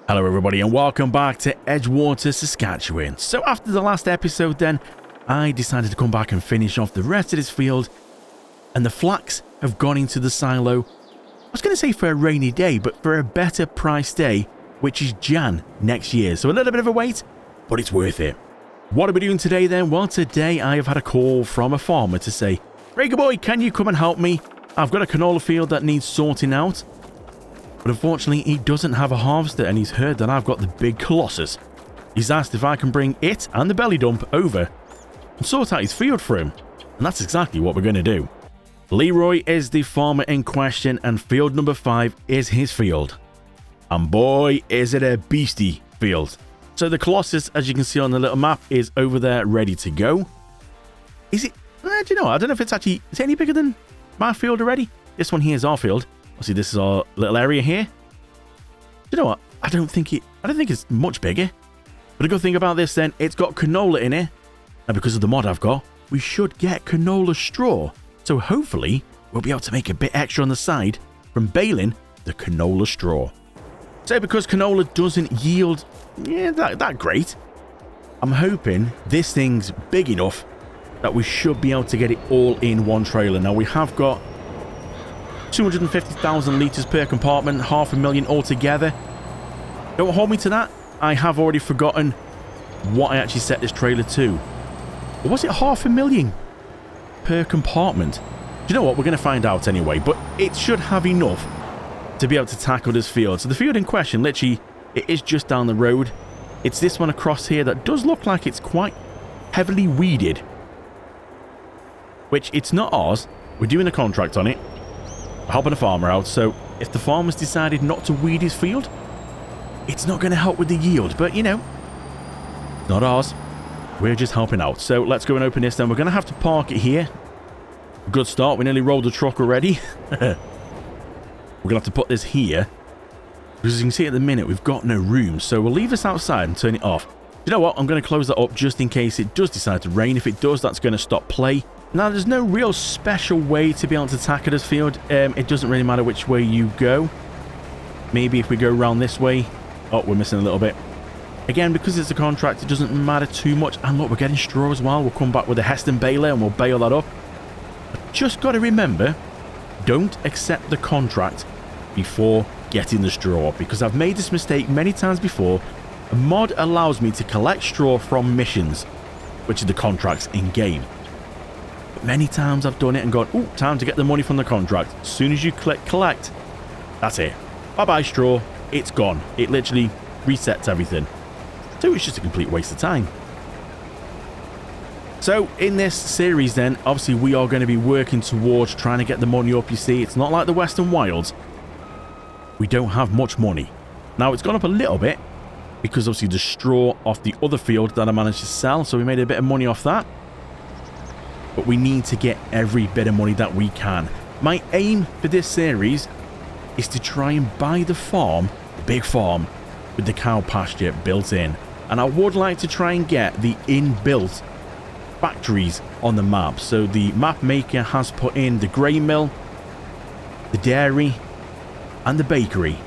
Hello everybody and welcome back to Edgewater, Saskatchewan. So after the last episode then, I decided to come back and finish off the rest of this field, and the flax have gone into the silo. I was going to say for a rainy day, but for a better price day, which is Jan next year. So a little bit of a wait, but it's worth it. What are we doing today then? Well, today I have had a call from a farmer to say, "Rager boy, can you come and help me? I've got a canola field that needs sorting out." But unfortunately, he doesn't have a harvester, and he's heard that I've got the big Colossus. He's asked if I can bring it and the belly dump over and sort out his field for him. And that's exactly what we're going to do. Leroy is the farmer in question, and field number 5 is his field. And boy, is it a beastie field. So the Colossus, as you can see on the little map, is over there ready to go. Is it? Do you know? I don't know if it's actually... Is it any bigger than my field already? This one here is our field. See, this is our little area here. Do you know what? I don't think it's much bigger. But a good thing about this then, it's got canola in it. And because of the mod I've got, we should get canola straw. So hopefully, we'll be able to make a bit extra on the side from baling the canola straw. So because canola doesn't yield that great, I'm hoping this thing's big enough that we should be able to get it all in one trailer. Now we have got 250,000 litres per compartment, 500,000 altogether. Don't hold me to that. I have already forgotten what I actually set this trailer to. Or was it 500,000 per compartment? Do you know what? We're going to find out anyway, but it should have enough to be able to tackle this field. So the field in question, literally, it is just down the road. It's this one across here that does look like it's quite heavily weeded. Which, it's not ours. We're doing a contract on it. Helping a farmer out, so if the farmer's decided not to weed his field, it's not going to help with the yield, but you know, not ours. We're just helping out. So let's go and open this then. We're going to have to park it here. Good start. We nearly rolled the truck already. We're going to have to put this here, because as you can see at the minute, we've got no room, so we'll leave this outside and turn it off. You know what? I'm going to close that up just in case it does decide to rain. If it does, that's going to stop play. Now, there's no real special way to be able to tackle this field. It doesn't really matter which way you go. Maybe if we go around this way. Oh, we're missing a little bit. Again, because it's a contract, it doesn't matter too much. And look, we're getting straw as well. We'll come back with a Heston baler and we'll bale that up. But just got to remember, don't accept the contract before getting the straw. Because I've made this mistake many times before. A mod allows me to collect straw from missions, which are the contracts in-game. Many times I've done it and gone, "Ooh, time to get the money from the contract." As soon as you click collect, that's it. Bye-bye straw. It's gone. It literally resets everything. So it's just a complete waste of time. So in this series then, obviously we are going to be working towards trying to get the money up. You see, it's not like the Western Wilds. We don't have much money. Now it's gone up a little bit because obviously the straw off the other field that I managed to sell. So we made a bit of money off that. But we need to get every bit of money that we can. My aim for this series is to try and buy the farm, the big farm, with the cow pasture built in. And I would like to try and get the inbuilt factories on the map. So the map maker has put in the grain mill, the dairy, and the bakery.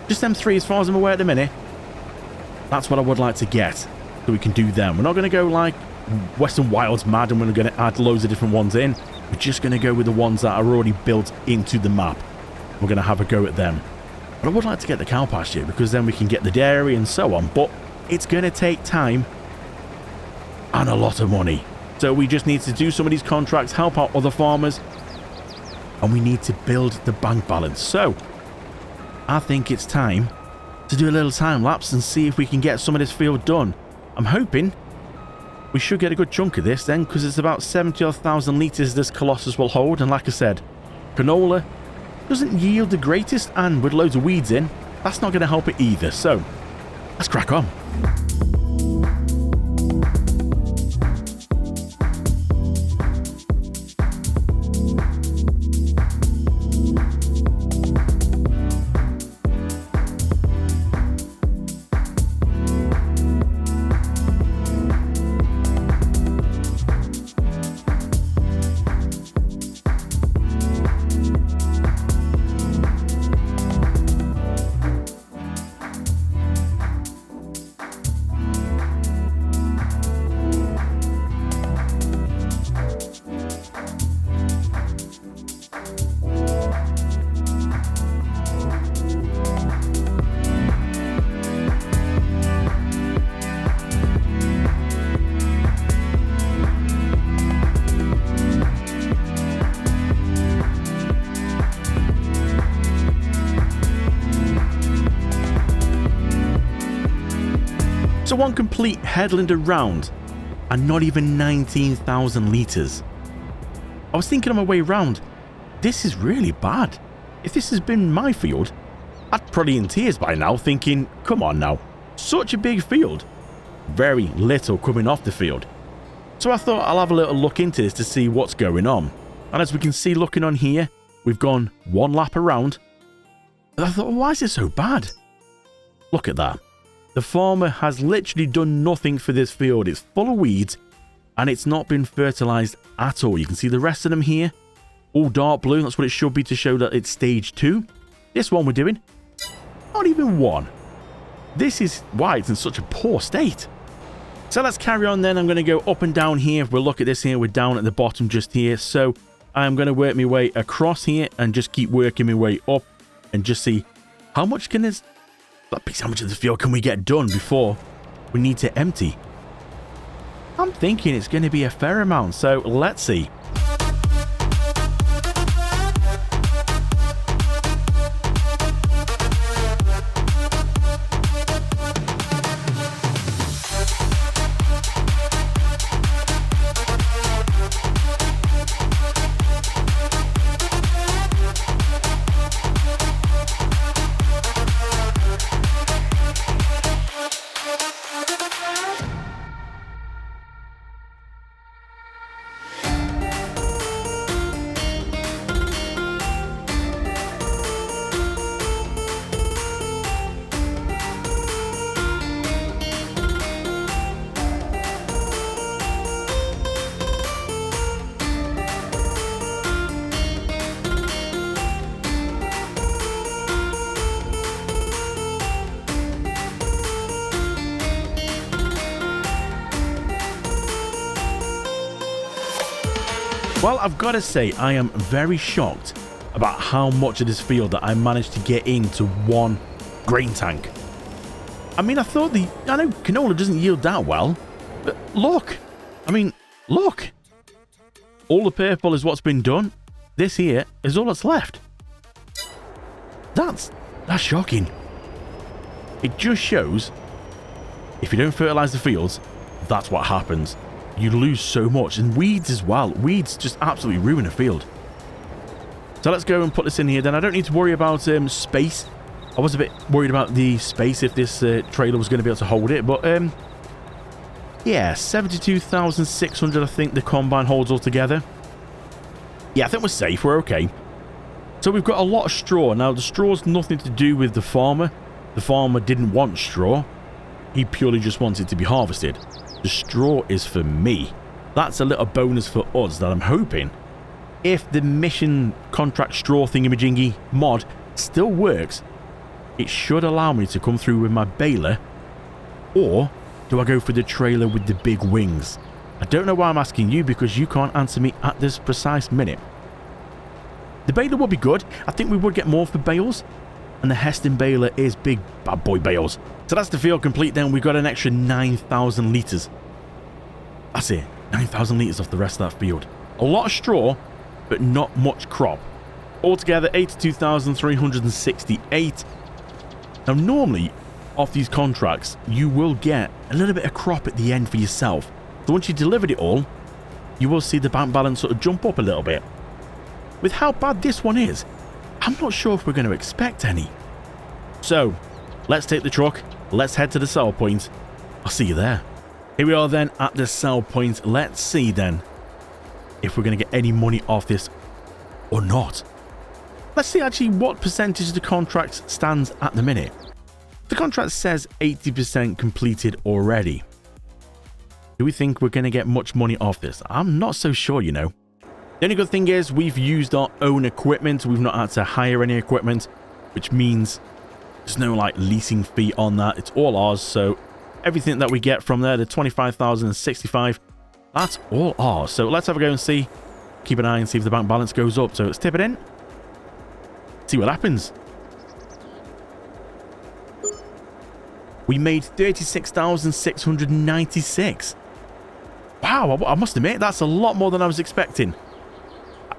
Just them 3 as far as I'm aware at the minute. That's what I would like to get, so we can do them. We're not going to go like Western Wilds mad and we're going to add loads of different ones in. We're just going to go with the ones that are already built into the map. We're going to have a go at them. But I would like to get the cow pasture because then we can get the dairy and so on. But it's going to take time and a lot of money. So we just need to do some of these contracts, help out other farmers, and we need to build the bank balance. So I think it's time to do a little time lapse and see if we can get some of this field done. I'm hoping we should get a good chunk of this then, because it's about 70,000 litres this Colossus will hold. And like I said, canola doesn't yield the greatest, and with loads of weeds in, that's not going to help it either. So let's crack on. So one complete headland around and not even 19,000 litres. I was thinking on my way round, this is really bad. If this has been my field, I'd probably in tears by now thinking, come on now, such a big field. Very little coming off the field. So I thought I'll have a little look into this to see what's going on. And as we can see looking on here, we've gone one lap around. And I thought, well, why is it so bad? Look at that. The farmer has literally done nothing for this field. It's full of weeds and it's not been fertilized at all. You can see the rest of them here, all dark blue. That's what it should be to show that it's stage 2. This one we're doing, not even 1. This is why it's in such a poor state. So let's carry on then. I'm going to go up and down here. We'll look at this here. We're down at the bottom just here. So I'm going to work my way across here and just keep working my way up and just see how much can this, how much of the field can we get done before we need to empty. I'm thinking it's going to be a fair amount. So let's see. Well, I've got to say, I am very shocked about how much of this field that I managed to get into one grain tank. I mean, I know canola doesn't yield that well, but look. I mean, look. All the purple is what's been done. This here is all that's left. That's shocking. It just shows, if you don't fertilize the fields, that's what happens. You lose so much, and weeds as well. Weeds just absolutely ruin a field. So let's go and put this in here then. I don't need to worry about space. I was a bit worried about the space if this trailer was going to be able to hold it, but yeah, 72,600 I think the combine holds all together. Yeah, I think we're safe. We're okay. So we've got a lot of straw. Now, the straw's nothing to do with the farmer. The farmer didn't want straw. He purely just wanted to be harvested. The straw is for me. That's a little bonus for us that I'm hoping, if the mission contract straw thingamajingy mod still works, it should allow me to come through with my baler. Or do I go for the trailer with the big wings? I don't know why I'm asking you, because you can't answer me at this precise minute. The baler would be good. I think we would get more for bales. And the Heston baler is big bad boy bales. So that's the field complete then. We've got an extra 9,000 litres. That's it. 9,000 litres off the rest of that field. A lot of straw, but not much crop. Altogether, 82,368. Now, normally, off these contracts, you will get a little bit of crop at the end for yourself. So once you delivered it all, you will see the bank balance sort of jump up a little bit. With how bad this one is, I'm not sure if we're going to expect any. So, let's take the truck. Let's head to the sell point. I'll see you there. Here we are then at the sell point. Let's see then if we're going to get any money off this or not. Let's see actually what percentage of the contract stands at the minute. The contract says 80% completed already. Do we think we're going to get much money off this? I'm not so sure, you know. The only good thing is we've used our own equipment. We've not had to hire any equipment, which means there's no like leasing fee on that. It's all ours. So everything that we get from there, the 25,065, that's all ours. So let's have a go and see. Keep an eye and see if the bank balance goes up. So let's tip it in. See what happens. We made 36,696. Wow, I must admit, that's a lot more than I was expecting.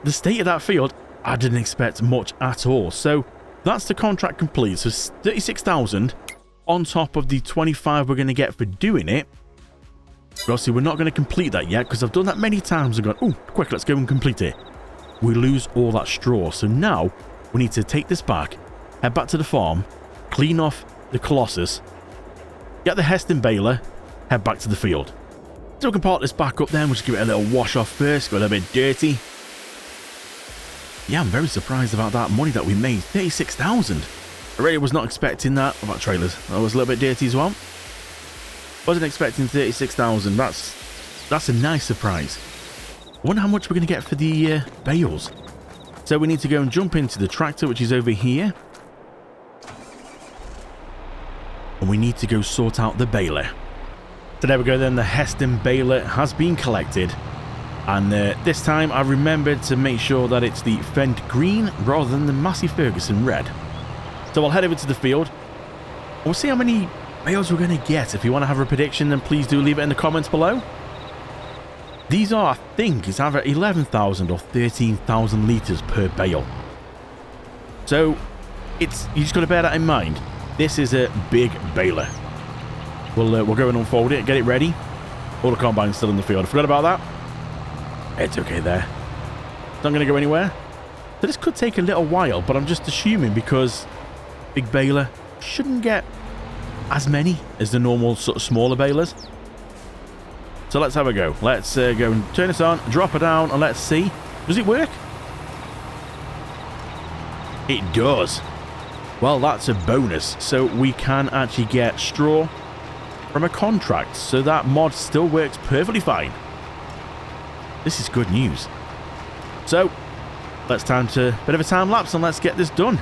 The state of that field, I didn't expect much at all. So that's the contract complete. So 36,000 on top of the 25 we're going to get for doing it. But obviously, we're not going to complete that yet because I've done that many times and gone, oh, quick, let's go and complete it. We lose all that straw. So now we need to take this back, head back to the farm, clean off the Colossus, get the Heston baler, head back to the field. So we can part this back up then. We'll just give it a little wash off first, go a little bit dirty. Yeah, I'm very surprised about that money that we made, 36,000. I really was not expecting that. What about trailers? That was a little bit dirty as well. Wasn't expecting 36,000. That's a nice surprise. I wonder how much we're going to get for the bales. So we need to go and jump into the tractor, which is over here. And we need to go sort out the baler. So there we go then. The Heston baler has been collected. And this time I remembered to make sure that it's the Fendt green rather than the Massey Ferguson red. So I'll head over to the field. We'll see how many bales we're going to get. If you want to have a prediction, then please do leave it in the comments below. These are, I think, it's either 11,000 or 13,000 litres per bale. So you just got to bear that in mind. This is a big baler. We'll go and unfold it, get it ready. All the combine's still in the field. I forgot about that. It's okay there. It's not going to go anywhere. So this could take a little while, but I'm just assuming because big baler shouldn't get as many as the normal sort of smaller balers. So let's have a go. Let's go and turn this on, drop it down, and let's see. Does it work? It does. Well, that's a bonus. So we can actually get straw from a contract. So that mod still works perfectly fine. This is good news. So let's time to bit of a time lapse and let's get this done.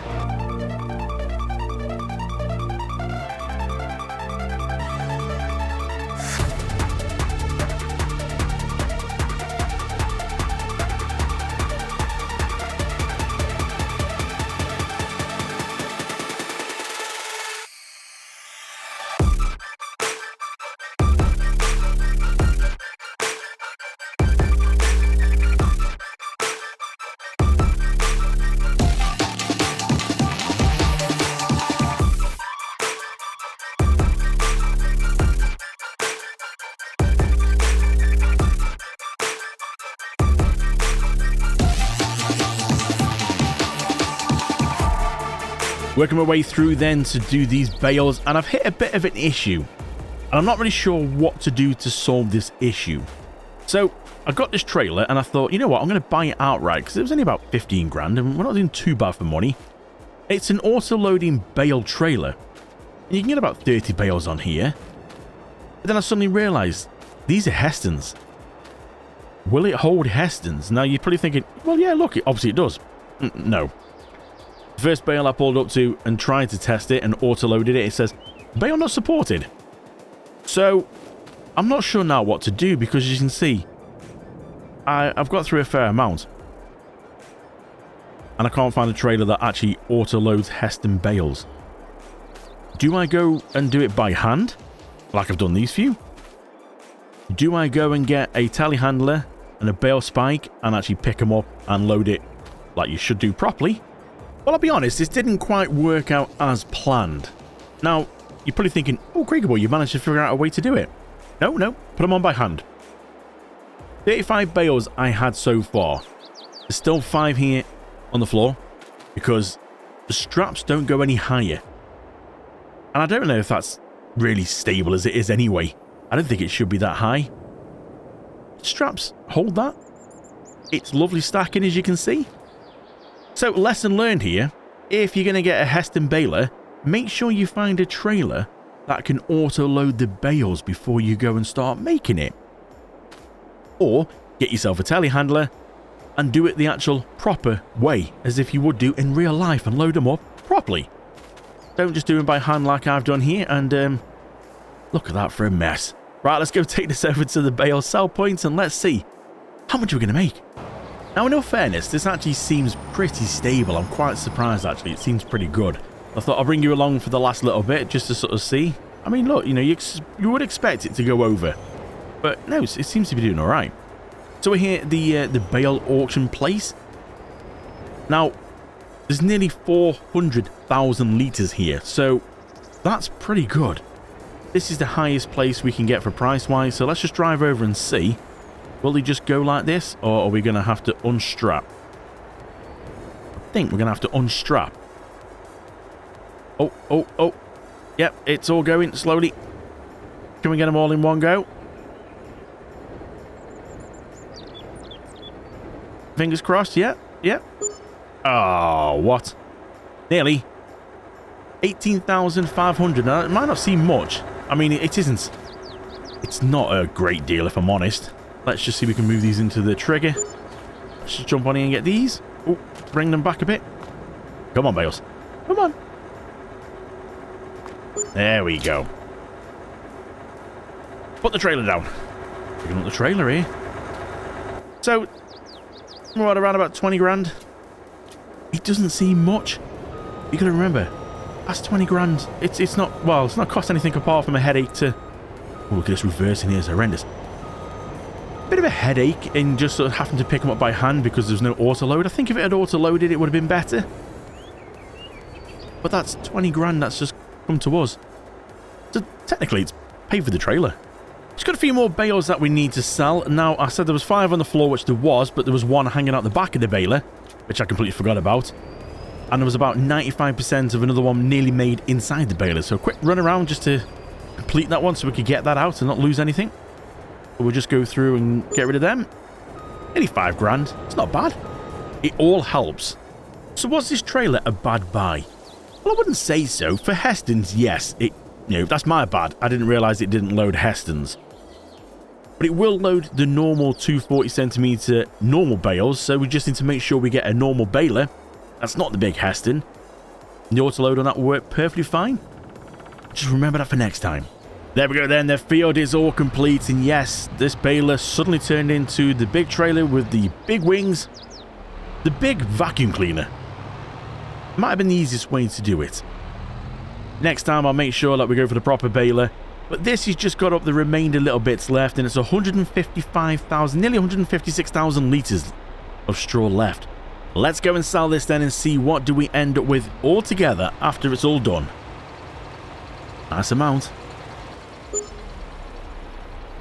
Working my way through then to do these bales, and I've hit a bit of an issue. And I'm not really sure what to do to solve this issue. So I got this trailer and I thought, you know what, I'm going to buy it outright because it was only about 15 grand and we're not doing too bad for money. It's an auto-loading bale trailer. And you can get about 30 bales on here. But then I suddenly realised, these are Hestons. Will it hold Hestons? Now you're probably thinking, well yeah, look, obviously it does. No. The first bale I pulled up to and tried to test it and auto-loaded it, it says, bale not supported. So, I'm not sure now what to do because as you can see, I've got through a fair amount. And I can't find a trailer that actually auto-loads Heston bales. Do I go and do it by hand, like I've done these few? Do I go and get a telehandler and a bale spike and actually pick them up and load it like you should do properly? Well, I'll be honest, this didn't quite work out as planned. Now, you're probably thinking, oh, Kriegerboy, you managed to figure out a way to do it. No, put them on by hand. 35 bales I had so far. There's still 5 here on the floor because the straps don't go any higher. And I don't know if that's really stable as it is anyway. I don't think it should be that high. Straps hold that. It's lovely stacking, as you can see. So, lesson learned here, if you're going to get a Heston baler, make sure you find a trailer that can auto-load the bales before you go and start making it. Or, get yourself a telehandler and do it the actual proper way, as if you would do in real life and load them up properly. Don't just do them by hand like I've done here, and look at that for a mess. Right, let's go take this over to the bale sell points and let's see how much we're going to make. Now, in all fairness, this actually seems pretty stable. I'm quite surprised, actually. It seems pretty good. I thought I'll bring you along for the last little bit just to sort of see. I mean, look, you know, you would expect it to go over. But no, it seems to be doing all right. So we're here at the bale auction place. Now, there's nearly 400,000 litres here. So That's pretty good. This is the highest place we can get for price-wise, so let's just drive over and see. Will he just go like this, or are we going to have to unstrap? I think we're going to have to unstrap. Oh. Yep, it's all going slowly. Can we get them all in one go? Fingers crossed, yep. Oh, what? Nearly. 18,500. Now, it might not seem much. I mean, it isn't. It's not a great deal, if I'm honest. Let's just see if we can move these into the trigger. Let's just jump on here and get these. Oh, bring them back a bit. Come on, bales. Come on. There we go. Put the trailer down. Picking up the trailer here. So, we're at around about 20 grand. It doesn't seem much. You gotta remember, that's 20 grand. It's not, well, it's not cost anything apart from a headache to... Oh, look at this reversing here. It's horrendous. Bit of a headache in just sort of having to pick them up by hand because there's no auto-load. I think if it had auto-loaded, it would have been better. But that's 20 grand that's just come to us. So technically, it's paid for the trailer. Just got a few more bales that we need to sell. Now, I said there was 5 on the floor, which there was, but there was 1 hanging out the back of the baler, which I completely forgot about. And there was about 95% of another one nearly made inside the baler. So a quick run around just to complete that one so we could get that out and not lose anything. But we'll just go through and get rid of them. Nearly 5 grand. It's not bad. It all helps. So was this trailer a bad buy? Well, I wouldn't say so. For Heston's, yes. That's my bad. I didn't realise it didn't load Heston's. But it will load the normal 240cm normal bales, so we just need to make sure we get a normal baler. That's not the big Heston. The autoload on that will work perfectly fine. Just remember that for next time. There we go then, the field is all complete, and yes, this baler suddenly turned into the big trailer with the big wings, the big vacuum cleaner. Might have been the easiest way to do it. Next time I'll make sure that we go for the proper baler, but this has just got up the remainder little bits left, and it's 155,000, nearly 156,000 litres of straw left. Let's go and sell this then and see what do we end up with altogether after it's all done. Nice amount.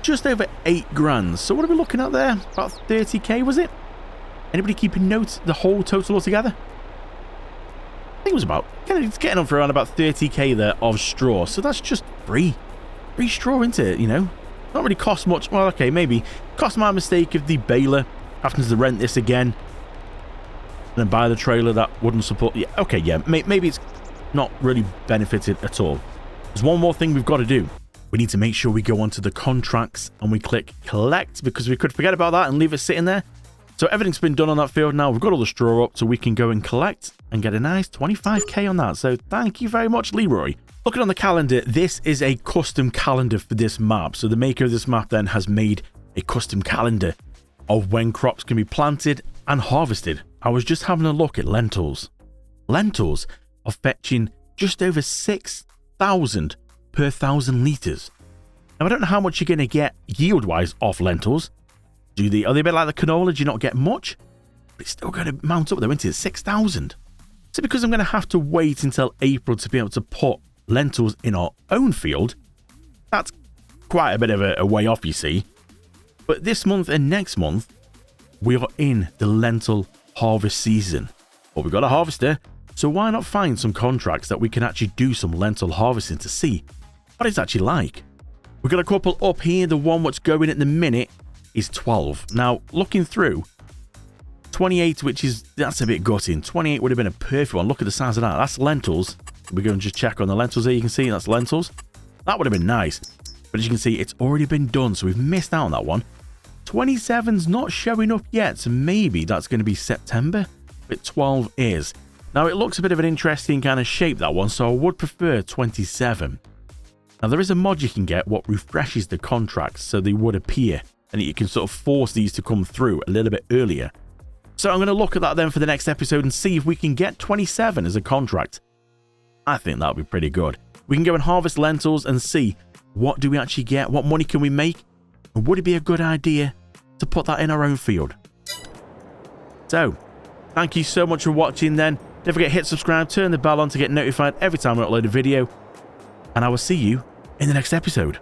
Just over 8 grand. So what are we looking at there? About 30k, was it? Anybody keeping notes? The whole total altogether? I think it was about... It's getting on for around about 30k there of straw. So that's just free. Free straw, isn't it? Not really cost much. Well, okay, maybe. Cost my mistake of the baler. Having to rent this again. And then buy the trailer that wouldn't support... Yeah, okay, yeah. Maybe it's not really benefited at all. There's one more thing we've got to do. We need to make sure we go onto the contracts and we click collect, because we could forget about that and leave it sitting there. So everything's been done on that field now. We've got all the straw up so we can go and collect and get a nice 25k on that. So thank you very much, Leroy. Looking on the calendar, this is a custom calendar for this map. So the maker of this map then has made a custom calendar of when crops can be planted and harvested. I was just having a look at lentils. Lentils are fetching just over 6,000 per 1,000 litres. Now, I don't know how much you're going to get yield-wise off lentils. Are they a bit like the canola? Do you not get much? But it's still going to mount up though, isn't it? 6,000. So because I'm going to have to wait until April to be able to put lentils in our own field, that's quite a bit of a way off, you see. But this month and next month, we are in the lentil harvest season. But we've got a harvester, so why not find some contracts that we can actually do some lentil harvesting to see what it's actually like. We've got a couple up here. The one what's going at the minute is 12. Now, looking through, 28, that's a bit gutting. 28 would have been a perfect one. Look at the size of that. That's lentils. We go and just check on the lentils there. You can see that's lentils. That would have been nice. But as you can see, it's already been done, so we've missed out on that one. 27's not showing up yet, so maybe that's going to be September. But 12 is. Now, it looks a bit of an interesting kind of shape, that one, so I would prefer 27. Now, there is a mod you can get what refreshes the contracts so they would appear, and you can sort of force these to come through a little bit earlier. So I'm going to look at that then for the next episode and see if we can get 27 as a contract. I think that would be pretty good. We can go and harvest lentils and see what do we actually get, what money can we make, and would it be a good idea to put that in our own field? So, thank you so much for watching then. Don't forget to hit subscribe, turn the bell on to get notified every time I upload a video. and I will see you in the next episode.